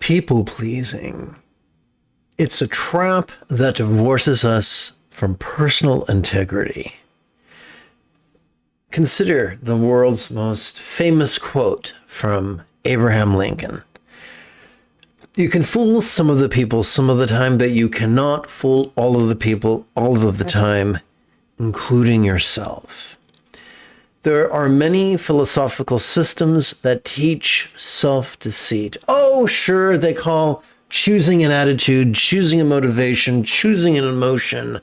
people-pleasing. It's a trap that divorces us from personal integrity. Consider the world's most famous quote from Abraham Lincoln. You can fool some of the people some of the time, but you cannot fool all of the people all of the time, including yourself. There are many philosophical systems that teach self-deceit. Oh, sure, they call choosing an attitude, choosing a motivation, choosing an emotion,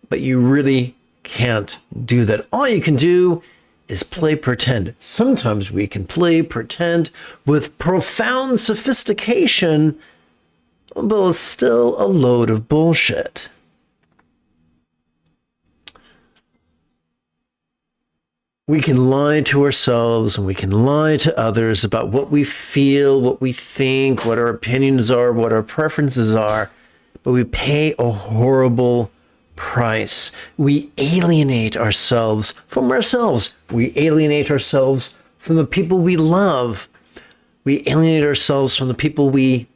but you really can't do that. All you can do is play pretend. Sometimes we can play pretend with profound sophistication, but it's still a load of bullshit. We can lie to ourselves and we can lie to others about what we feel, what we think, what our opinions are, what our preferences are, but we pay a horrible price. We alienate ourselves from ourselves. We alienate ourselves from the people we love. We alienate ourselves from the people we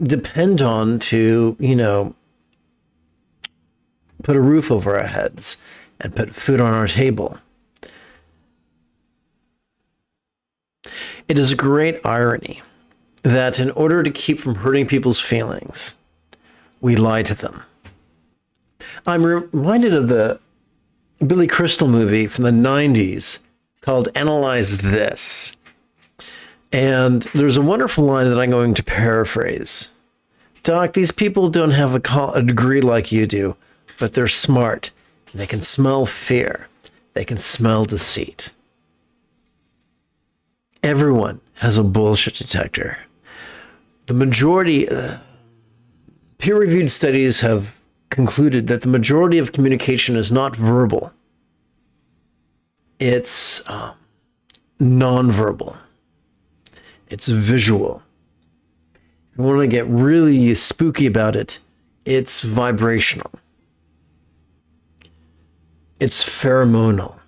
depend on to, put a roof over our heads and put food on our table. It is a great irony that in order to keep from hurting people's feelings, we lie to them. I'm reminded of the Billy Crystal movie from the 90s called Analyze This. And there's a wonderful line that I'm going to paraphrase. Doc, these people don't have a degree like you do, but they're smart. They can smell fear. They can smell deceit. Everyone has a bullshit detector. The majority, peer-reviewed studies have concluded that the majority of communication is not verbal. It's non-verbal. It's visual. If you want to get really spooky about it, it's vibrational. It's pheromonal.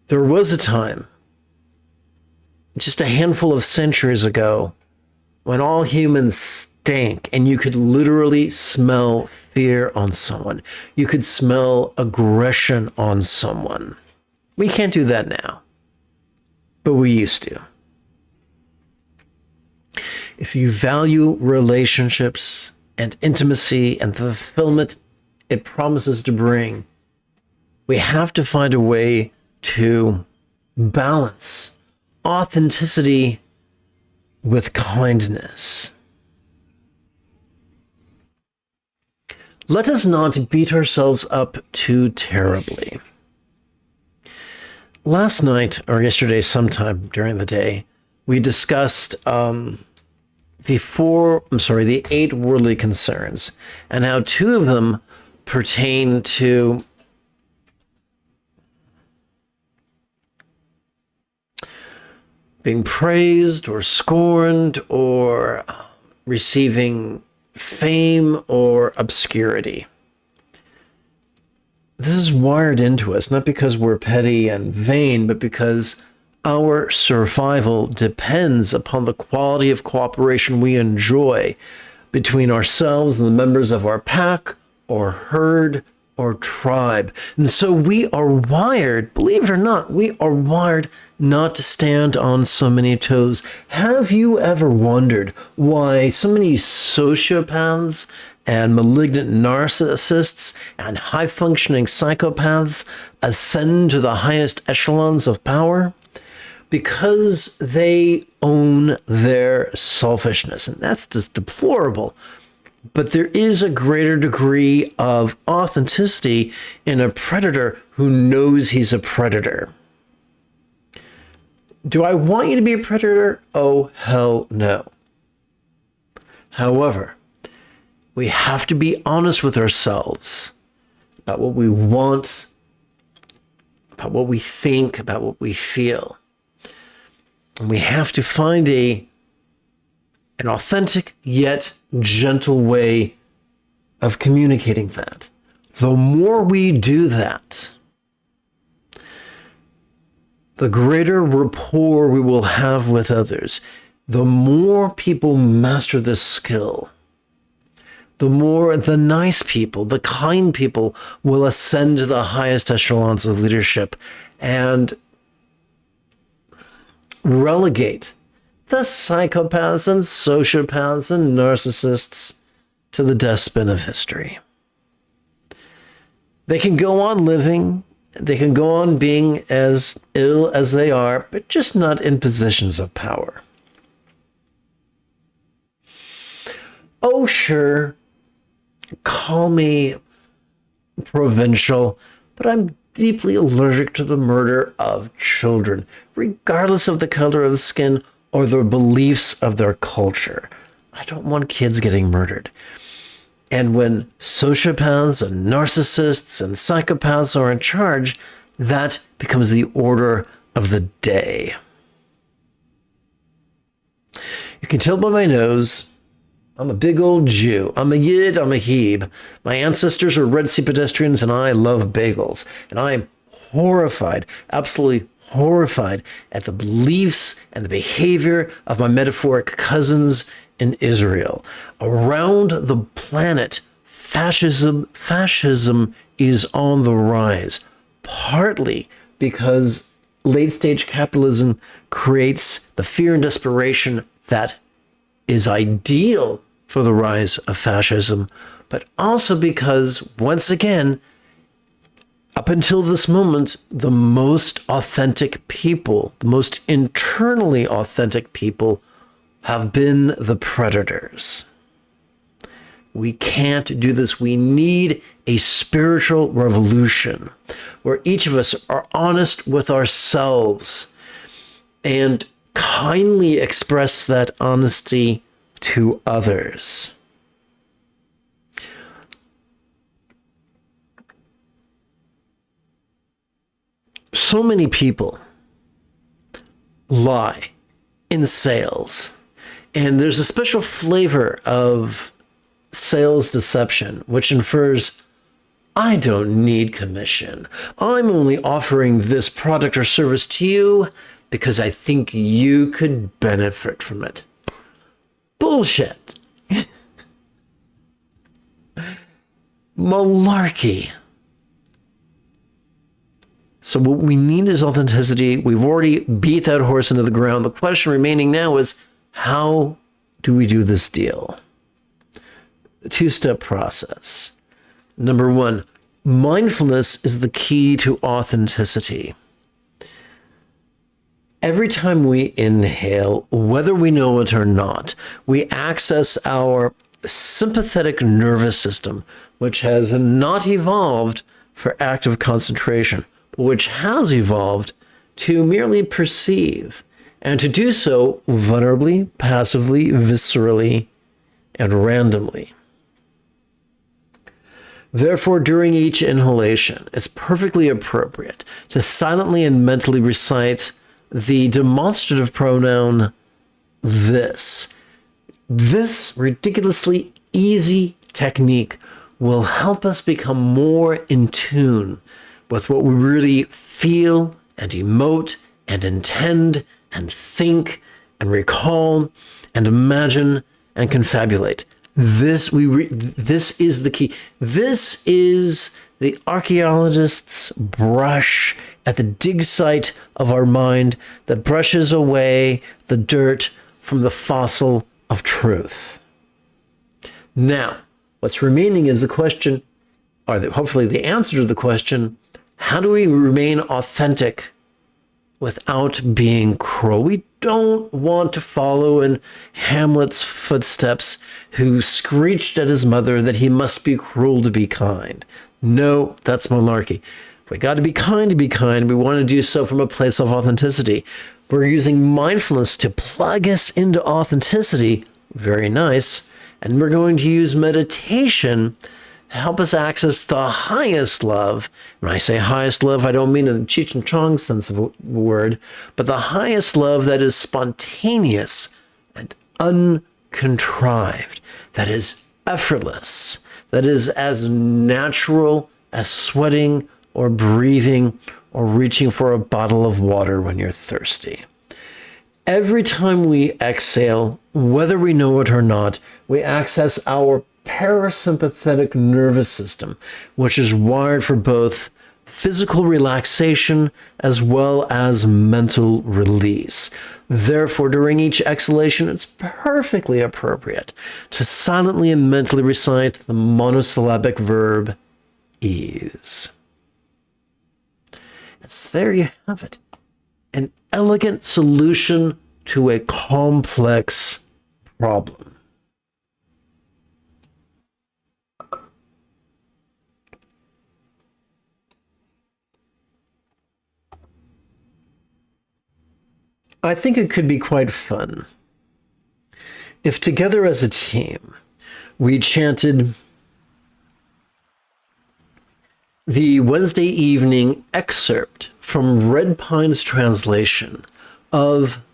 There was a time, just a handful of centuries ago, when all humans stank and you could literally smell fear on someone. You could smell aggression on someone. We can't do that now, but we used to. If you value relationships and intimacy and the fulfillment it promises to bring, we have to find a way to balance authenticity with kindness. Let us not beat ourselves up too terribly. Last night, or yesterday sometime during the day, we discussed the 8 worldly concerns, and how 2 of them pertain to being praised or scorned or receiving fame or obscurity. This is wired into us, not because we're petty and vain, but because our survival depends upon the quality of cooperation we enjoy between ourselves and the members of our pack or herd or tribe. And so we are wired, believe it or not, we are wired not to stand on so many toes. Have you ever wondered why so many sociopaths and malignant narcissists and high-functioning psychopaths ascend to the highest echelons of power? Because they own their selfishness, and that's just deplorable. But there is a greater degree of authenticity in a predator who knows he's a predator. Do I want you to be a predator? Oh, hell no. However, we have to be honest with ourselves about what we want, about what we think, about what we feel. And we have to find an authentic yet gentle way of communicating that. The more we do that, the greater rapport we will have with others. The more people master this skill, the more the nice people, the kind people will ascend to the highest echelons of leadership and relegate the psychopaths and sociopaths and narcissists to the dustbin of history. They can go on living, they can go on being as ill as they are, but just not in positions of power. Oh, sure, call me provincial, but I'm deeply allergic to the murder of children, regardless of the color of the skin or the beliefs of their culture. I don't want kids getting murdered. And when sociopaths and narcissists and psychopaths are in charge, that becomes the order of the day. You can tell by my nose, I'm a big old Jew. I'm a Yid, I'm a Heb. My ancestors were Red Sea pedestrians and I love bagels. And I am horrified, absolutely horrified at the beliefs and the behavior of my metaphoric cousins in Israel. Around the planet, fascism is on the rise, partly because late-stage capitalism creates the fear and desperation that is ideal for the rise of fascism, but also because, once again, up until this moment, the most authentic people, the most internally authentic people, have been the predators. We can't do this. We need a spiritual revolution where each of us are honest with ourselves and kindly express that honesty to others. So many people lie in sales, and there's a special flavor of sales deception, which infers, I don't need commission. I'm only offering this product or service to you because I think you could benefit from it. Bullshit. Malarkey. So what we need is authenticity. We've already beat that horse into the ground. The question remaining now is, how do we do this deal? The two-step process. Number one, mindfulness is the key to authenticity. Every time we inhale, whether we know it or not, we access our sympathetic nervous system, which has not evolved for active concentration, but which has evolved to merely perceive, and to do so vulnerably, passively, viscerally, and randomly. Therefore, during each inhalation, it's perfectly appropriate to silently and mentally recite the demonstrative pronoun this. This ridiculously easy technique will help us become more in tune with what we really feel and emote and intend and think and recall and imagine and confabulate. This is the key. This is the archaeologist's brush at the dig site of our mind that brushes away the dirt from the fossil of truth. Now, what's remaining is the question, or hopefully the answer to the question, how do we remain authentic without being cruel? We don't want to follow in Hamlet's footsteps, who screeched at his mother that he must be cruel to be kind. No, that's malarkey. We got to be kind to be kind. We want to do so from a place of authenticity. We're using mindfulness to plug us into authenticity. Very nice. And we're going to use meditation to help us access the highest love. When I say highest love, I don't mean in the Cheech and Chong sense of a word, but the highest love that is spontaneous and uncontrived, that is effortless, that is as natural as sweating or breathing or reaching for a bottle of water when you're thirsty. Every time we exhale, whether we know it or not, we access our parasympathetic nervous system, which is wired for both physical relaxation as well as mental release. Therefore, during each exhalation, it's perfectly appropriate to silently and mentally recite the monosyllabic verb ease. And so there you have it. An elegant solution to a complex problem. I think it could be quite fun if together as a team we chanted the Wednesday evening excerpt from Red Pine's translation of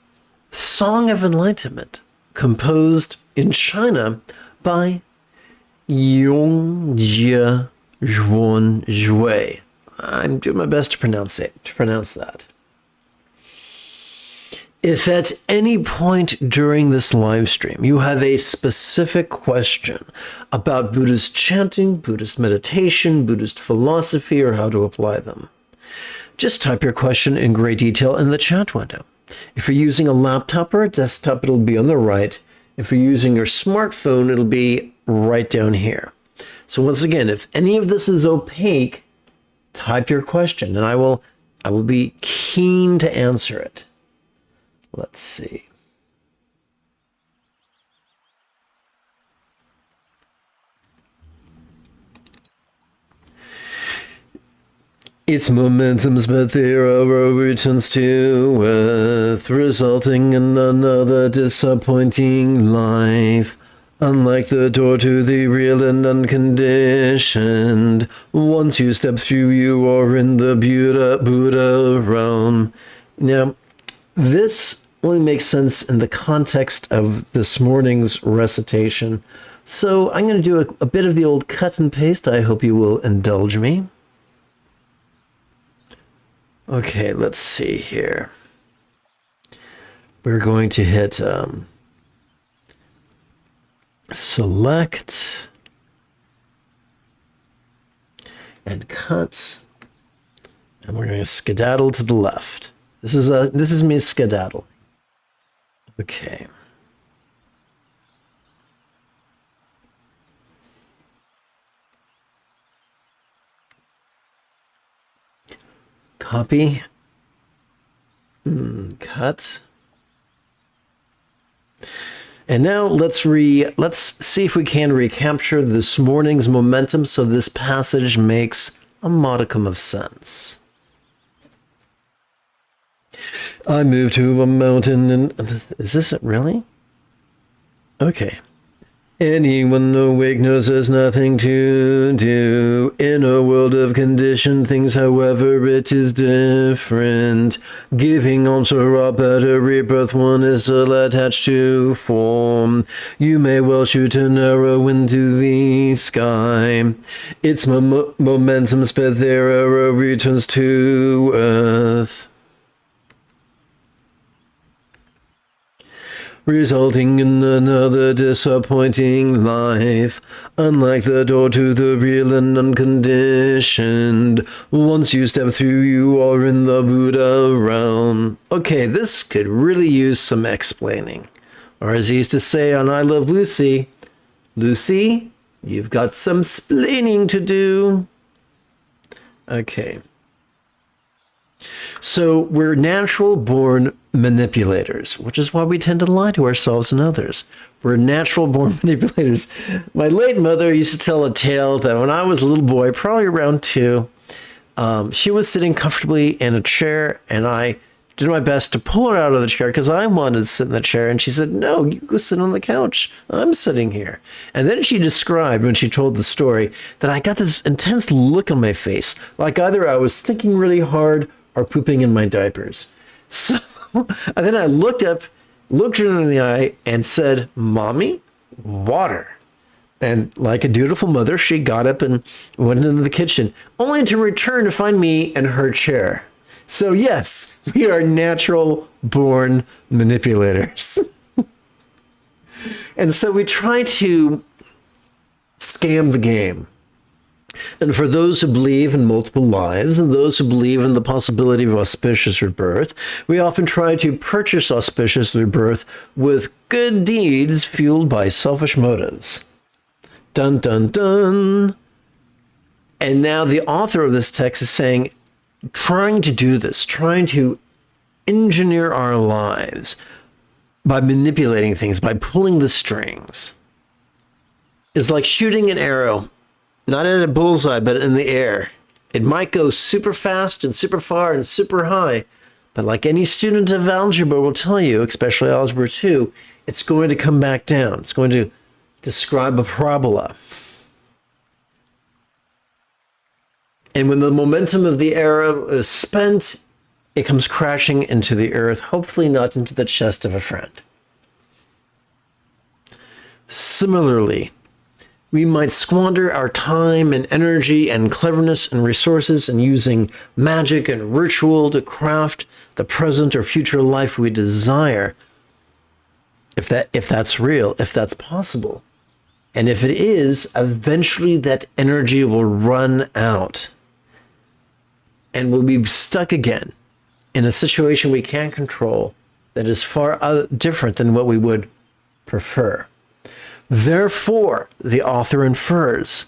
Song of Enlightenment, composed in China by Yongjia Zhuan Zhui. I'm doing my best to pronounce that. If at any point during this live stream you have a specific question about Buddhist chanting, Buddhist meditation, Buddhist philosophy, or how to apply them, just type your question in great detail in the chat window. If you're using a laptop or a desktop, it'll be on the right. If you're using your smartphone, it'll be right down here. So once again, if any of this is opaque, type your question and I will be keen to answer it. Let's see. Its momentum's but there returns to earth, resulting in another disappointing life. Unlike the door to the real and unconditioned, once you step through, you are in the Buddha realm. Now, this only makes sense in the context of this morning's recitation. So I'm going to do a bit of the old cut and paste. I hope you will indulge me. Okay, let's see here. We're going to hit select and cut. And we're going to skedaddle to the left. This is me skedaddle. Okay. Copy. Cut. And now let's see if we can recapture this morning's momentum so this passage makes a modicum of sense. I moved to a mountain and... Is this it really? Okay. Anyone awake knows there's nothing to do. In a world of conditioned things, however, it is different. Giving answer a better rebirth, one is still attached to form. You may well shoot an arrow into the sky. Its momentum sped their arrow returns to earth, resulting in another disappointing life. Unlike the door to the real and unconditioned, once you step through, you are in the Buddha realm. Okay, this could really use some explaining. Or as he used to say on I Love Lucy, Lucy, you've got some splaining to do. Okay. So we're natural-born manipulators, which is why we tend to lie to ourselves and others. We're natural-born manipulators. My late mother used to tell a tale that when I was a little boy, probably around 2, she was sitting comfortably in a chair, and I did my best to pull her out of the chair because I wanted to sit in the chair. And she said, no, you go sit on the couch. I'm sitting here. And then she described, when she told the story, that I got this intense look on my face, like either I was thinking really hard or pooping in my diapers. So, and then I looked her in the eye and said, Mommy, water. And like a dutiful mother, she got up and went into the kitchen, only to return to find me in her chair. So yes, we are natural born manipulators. And so we try to scam the game. And for those who believe in multiple lives and those who believe in the possibility of auspicious rebirth, we often try to purchase auspicious rebirth with good deeds fueled by selfish motives. Dun, dun, dun. And now the author of this text is saying, trying to do this, trying to engineer our lives by manipulating things, by pulling the strings, is like shooting an arrow, not at a bullseye, but in the air. It might go super fast and super far and super high, but like any student of algebra will tell you, especially algebra 2, it's going to come back down. It's going to describe a parabola. And when the momentum of the arrow is spent, it comes crashing into the earth, hopefully not into the chest of a friend. Similarly, we might squander our time and energy and cleverness and resources in using magic and ritual to craft the present or future life we desire, if that's real, if that's possible. And if it is, eventually that energy will run out. And we'll be stuck again in a situation we can't control that is far different than what we would prefer. Therefore, the author infers,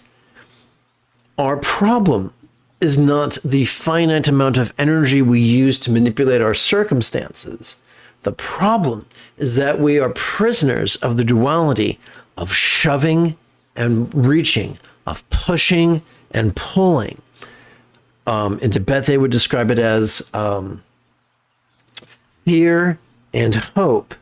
our problem is not the finite amount of energy we use to manipulate our circumstances. The problem is that we are prisoners of the duality of shoving and reaching, of pushing and pulling. In Tibet, they would describe it as fear and hope,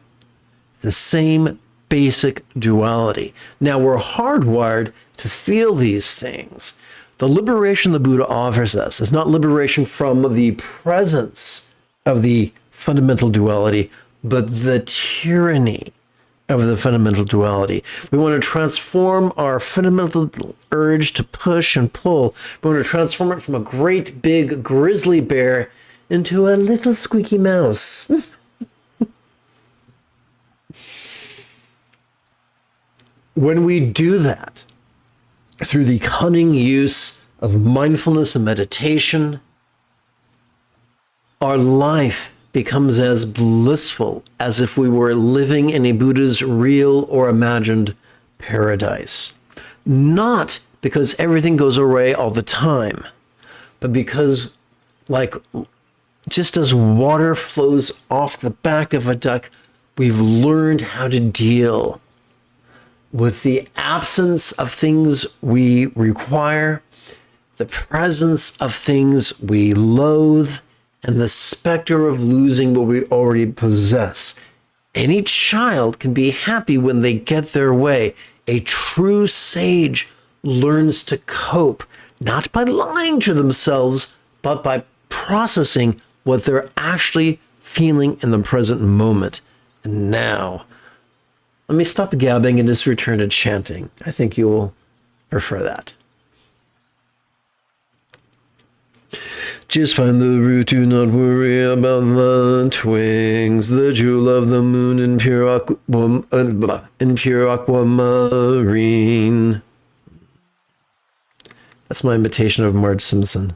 the same basic duality. Now, we're hardwired to feel these things. The liberation the Buddha offers us is not liberation from the presence of the fundamental duality, but the tyranny of the fundamental duality. We want to transform our fundamental urge to push and pull. We want to transform it from a great big grizzly bear into a little squeaky mouse. When we do that, through the cunning use of mindfulness and meditation, our life becomes as blissful as if we were living in a Buddha's real or imagined paradise. Not because everything goes away all the time, but because, like, just as water flows off the back of a duck, we've learned how to deal with the absence of things we require, the presence of things we loathe, and the specter of losing what we already possess. Any child can be happy when they get their way. A true sage learns to cope, not by lying to themselves, but by processing what they're actually feeling in the present moment. And now, let me stop gabbing and just return to chanting. I think you will prefer that. Just find the root, do not worry about the twigs, the jewel of the moon in pure aquamarine. That's my imitation of Marge Simpson.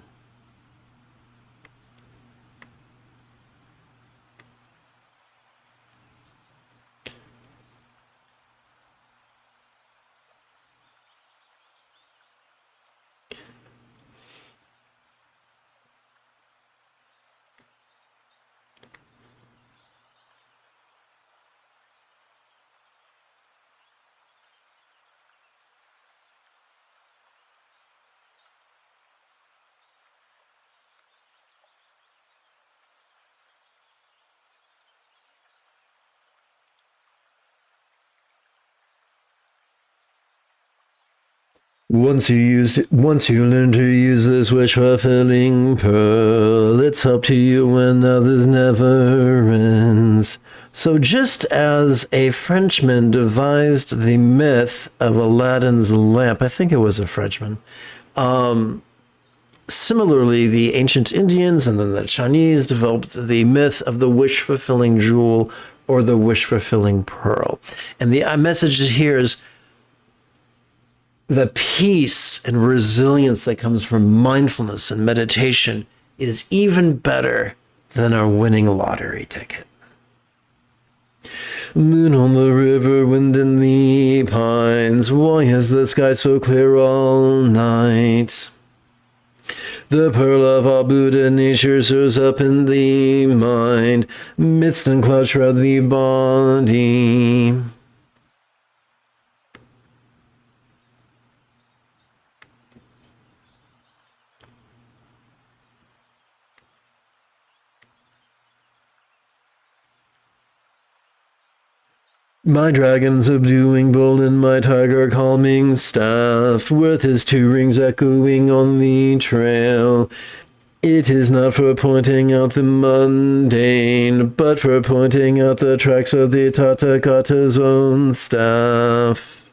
Once you learn to use this wish-fulfilling pearl, it's up to you when others never ends. So just as a Frenchman devised the myth of Aladdin's lamp, I think it was a Frenchman, Similarly, the ancient Indians and then the Chinese developed the myth of the wish-fulfilling jewel or the wish-fulfilling pearl. And the message here is the peace and resilience that comes from mindfulness and meditation is even better than our winning lottery ticket. Moon on the river, wind in the pines, why is the sky so clear all night? The pearl of our Buddha nature soars up in the mind, mist and cloud shroud the body. My dragon subduing bold and my tiger calming staff, with his 2 rings echoing on the trail. It is not for pointing out the mundane, but for pointing out the tracks of the Tathagata's own staff.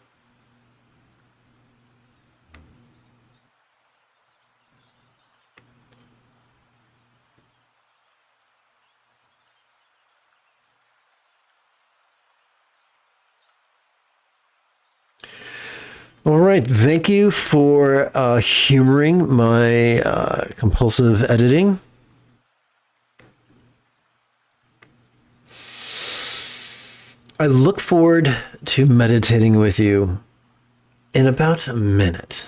All right, thank you for humoring my compulsive editing. I look forward to meditating with you in about a minute.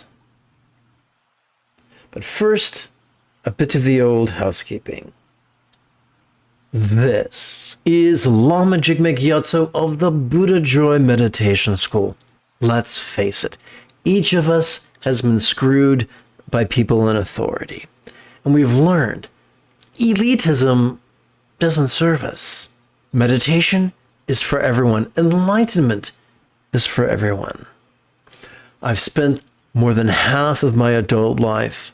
But first, a bit of the old housekeeping. This is Lama Jigme Gyatso of the Buddha Joy Meditation School. Let's face it, each of us has been screwed by people in authority. And we've learned elitism doesn't serve us. Meditation is for everyone. Enlightenment is for everyone. I've spent more than half of my adult life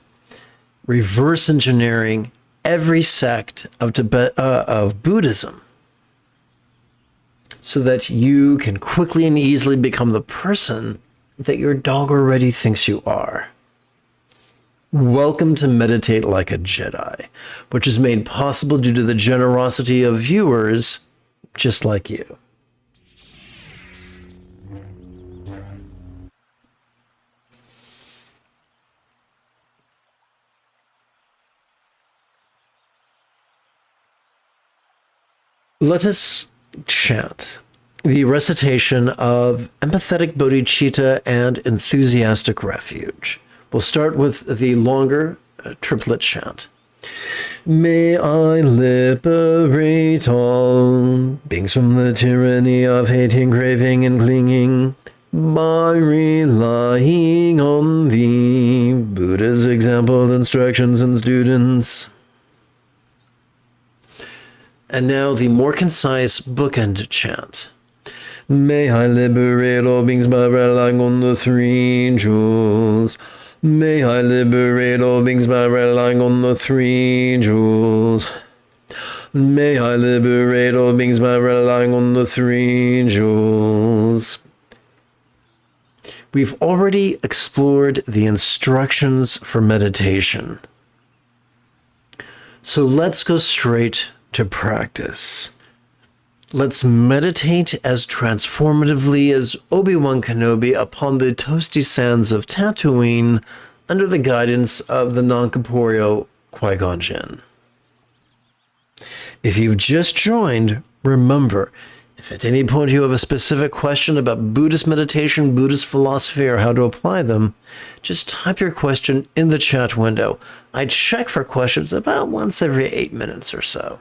reverse engineering every sect of Buddhism, so that you can quickly and easily become the person that your dog already thinks you are. Welcome to Meditate Like a Jedi, which is made possible due to the generosity of viewers just like you. Let us chant the recitation of empathetic bodhicitta and enthusiastic refuge. We'll start with the longer triplet chant. May I liberate all beings from the tyranny of hating, craving, and clinging by relying on thee, Buddha's example, instructions, and students. And now the more concise bookend chant. May I liberate all beings by relying on the 3 jewels. May I liberate all beings by relying on the 3 jewels. May I liberate all beings by relying on the 3 jewels. We've already explored the instructions for meditation. So let's go straight to practice. Let's meditate as transformatively as Obi-Wan Kenobi upon the toasty sands of Tatooine under the guidance of the non-corporeal Qui-Gon Jinn. If you've just joined, remember, if at any point you have a specific question about Buddhist meditation, Buddhist philosophy, or how to apply them, just type your question in the chat window. I check for questions about once every 8 minutes or so.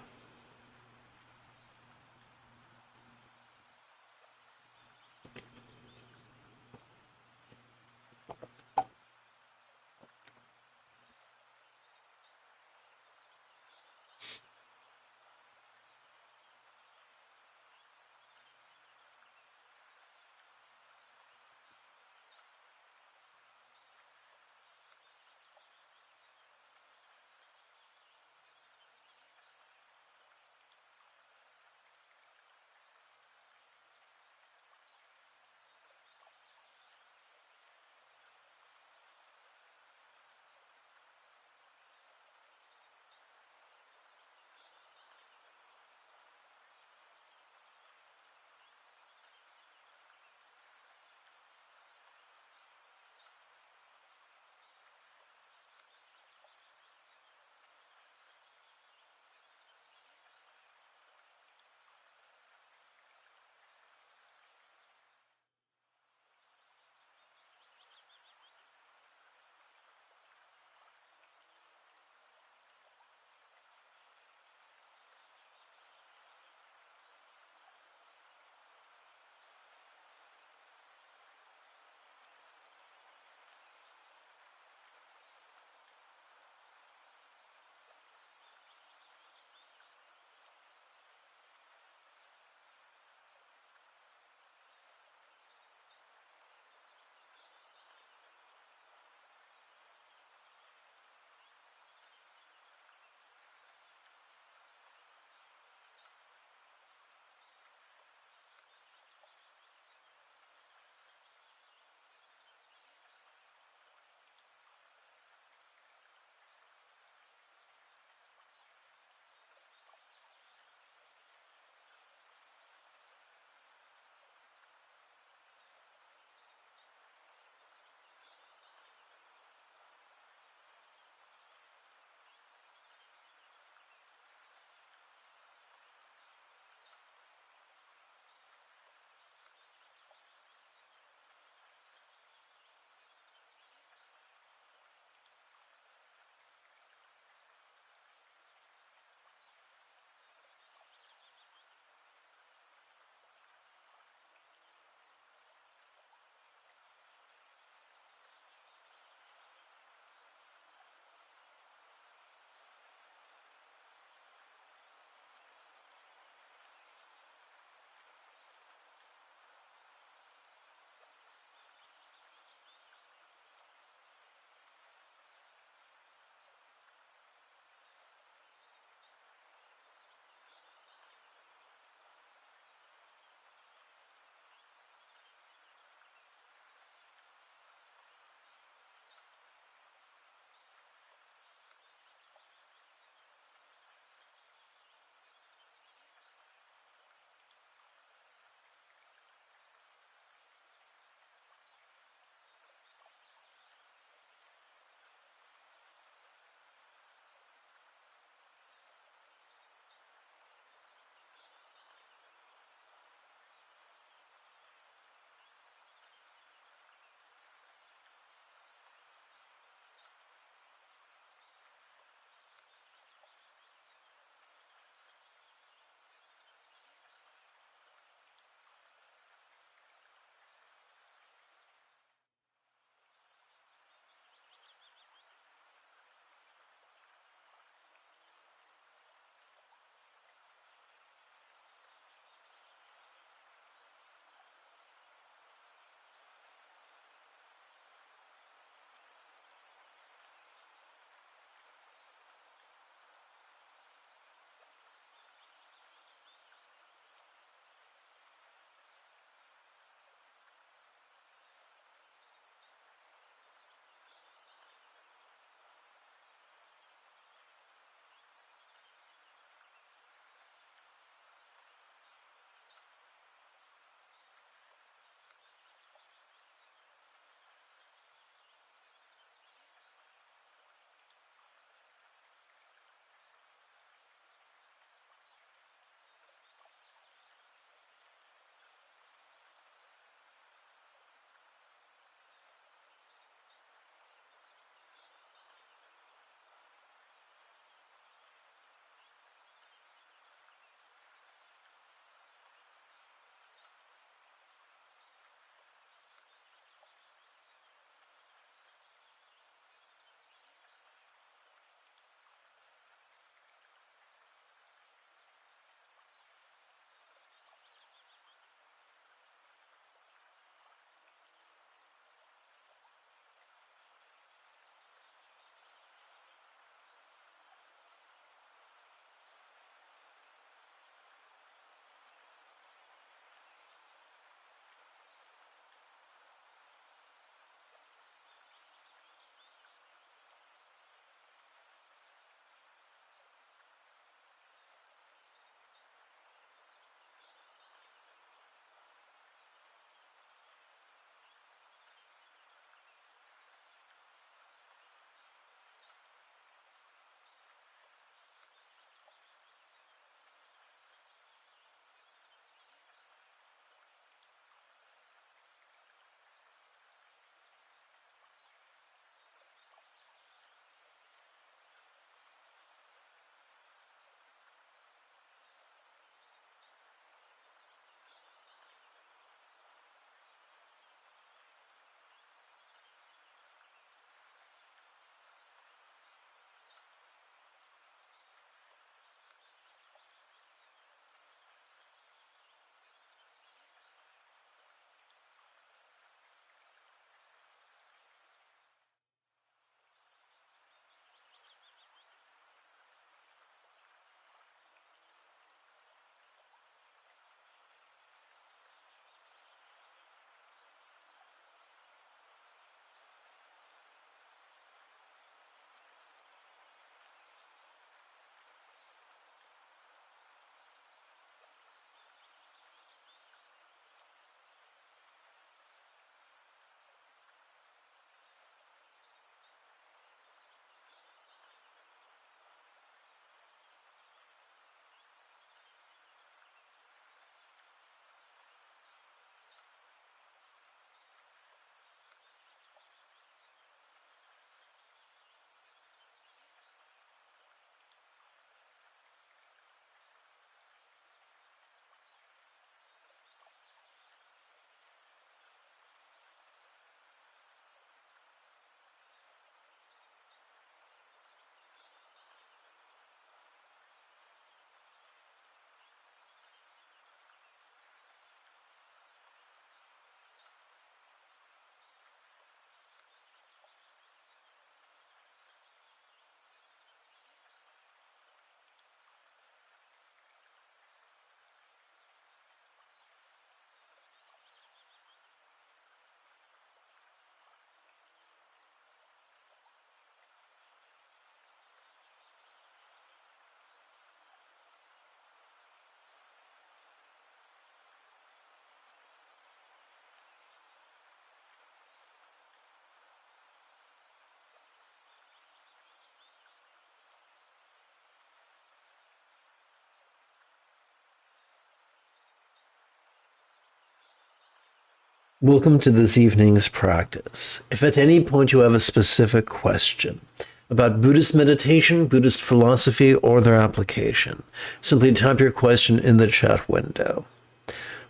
Welcome to this evening's practice. If at any point you have a specific question about Buddhist meditation, Buddhist philosophy, or their application, simply type your question in the chat window.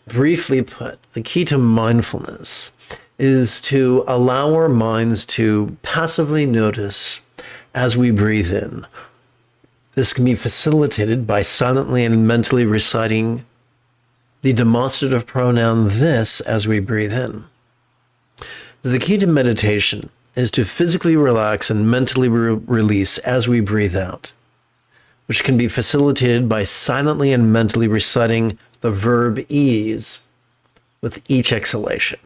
Briefly put, the key to mindfulness is to allow our minds to passively notice as we breathe in. This can be facilitated by silently and mentally reciting the demonstrative pronoun this as we breathe in. The key to meditation is to physically relax and mentally release as we breathe out, which can be facilitated by silently and mentally reciting the verb ease with each exhalation.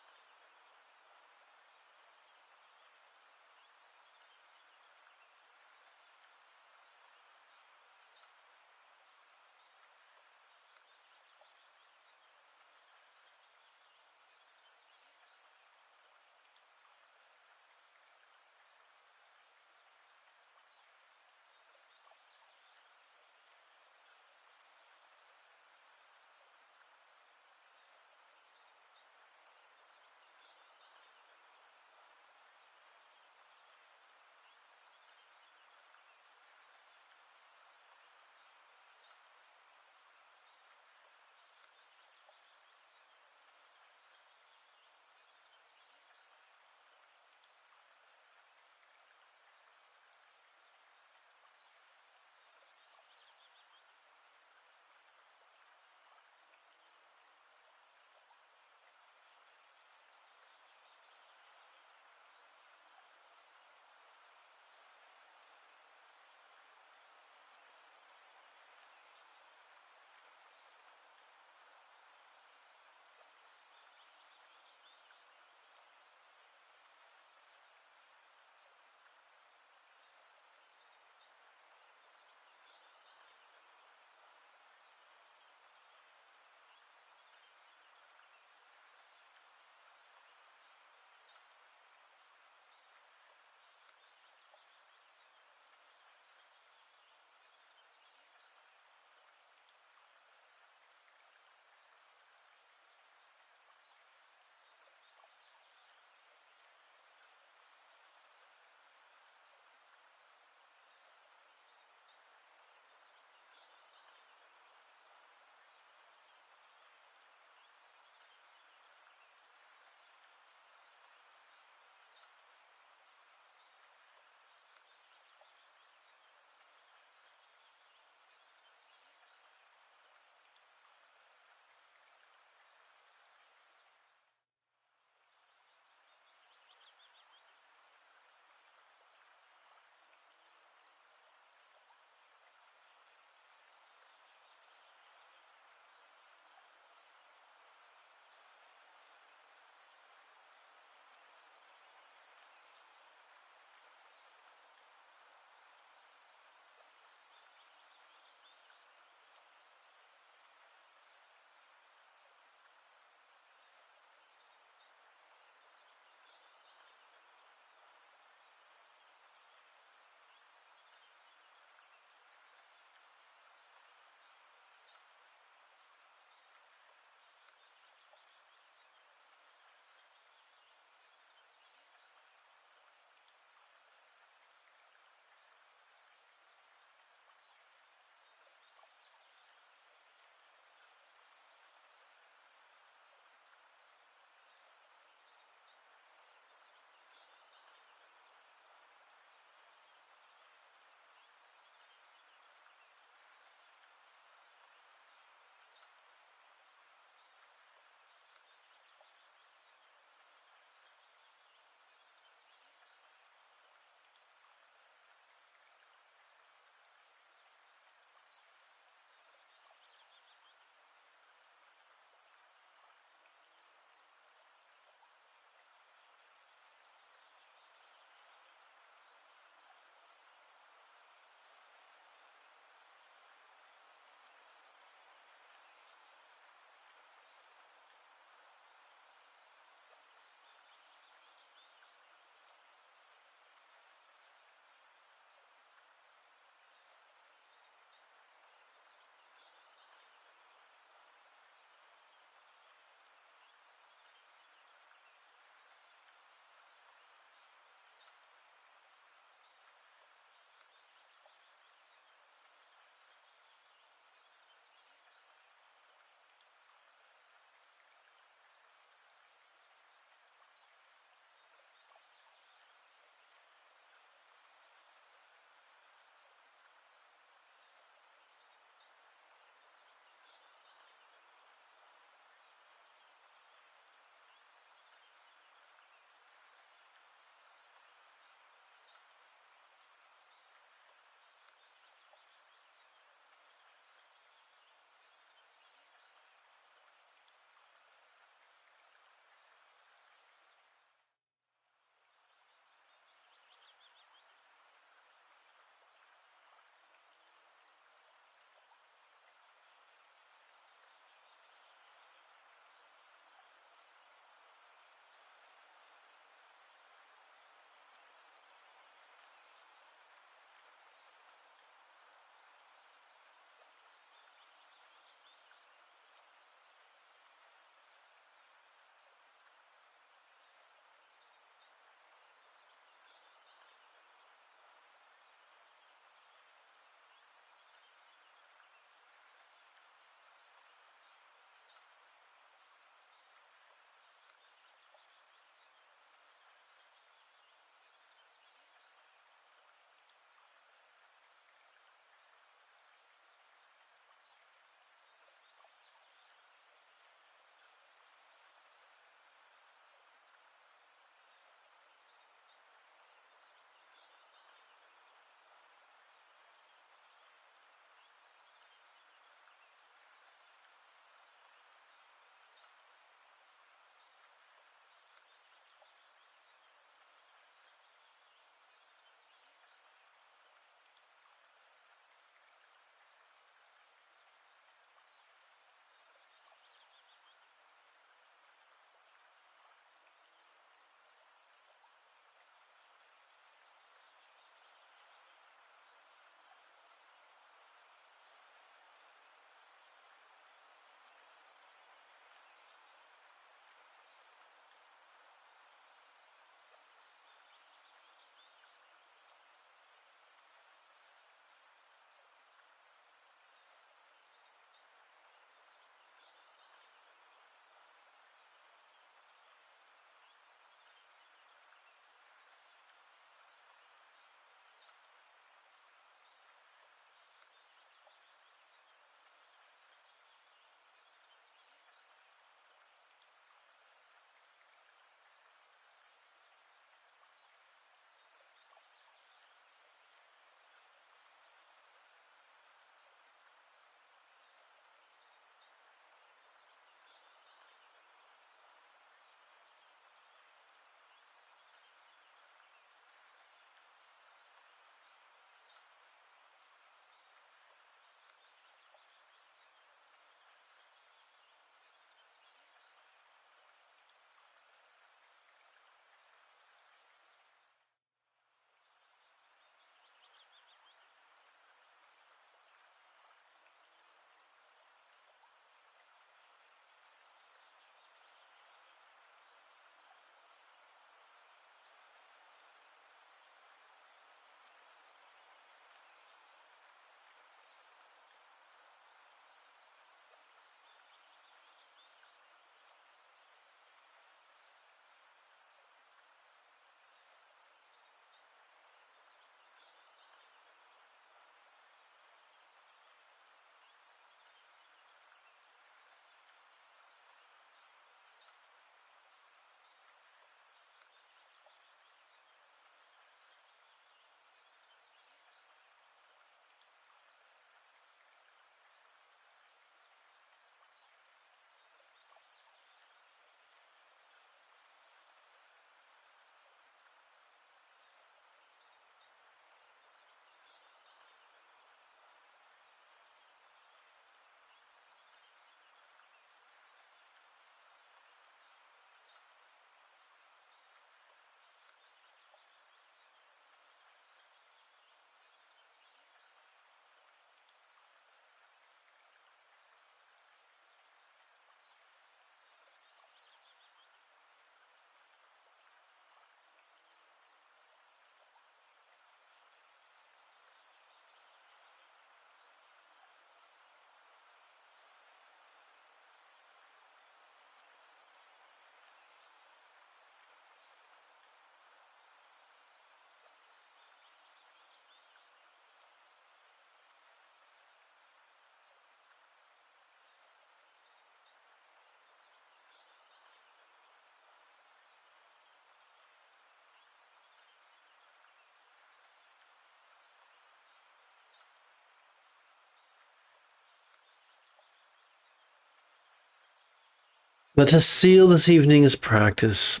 Let us seal this evening's practice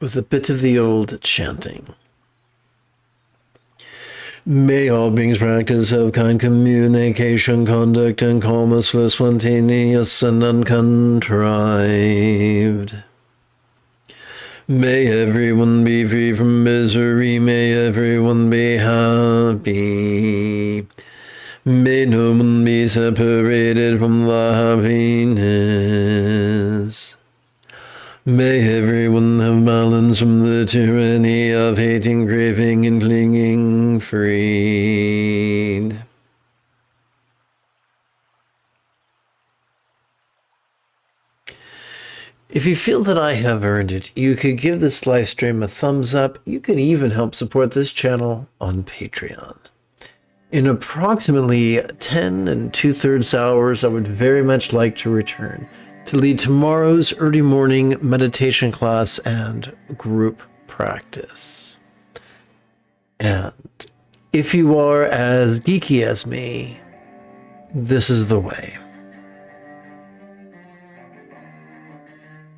with a bit of the old chanting. May all beings practice self-kind communication, conduct, and calmness for spontaneous and uncontrived. May everyone be free from misery. May everyone be happy. May no one be separated from the happiness. May everyone have balance from the tyranny of hating, craving, and clinging, freed. If you feel that I have earned it, you could give this live stream a thumbs up. You can even help support this channel on Patreon. In approximately 10 2/3 hours, I would very much like to return to lead tomorrow's early morning meditation class and group practice. And if you are as geeky as me, this is the way.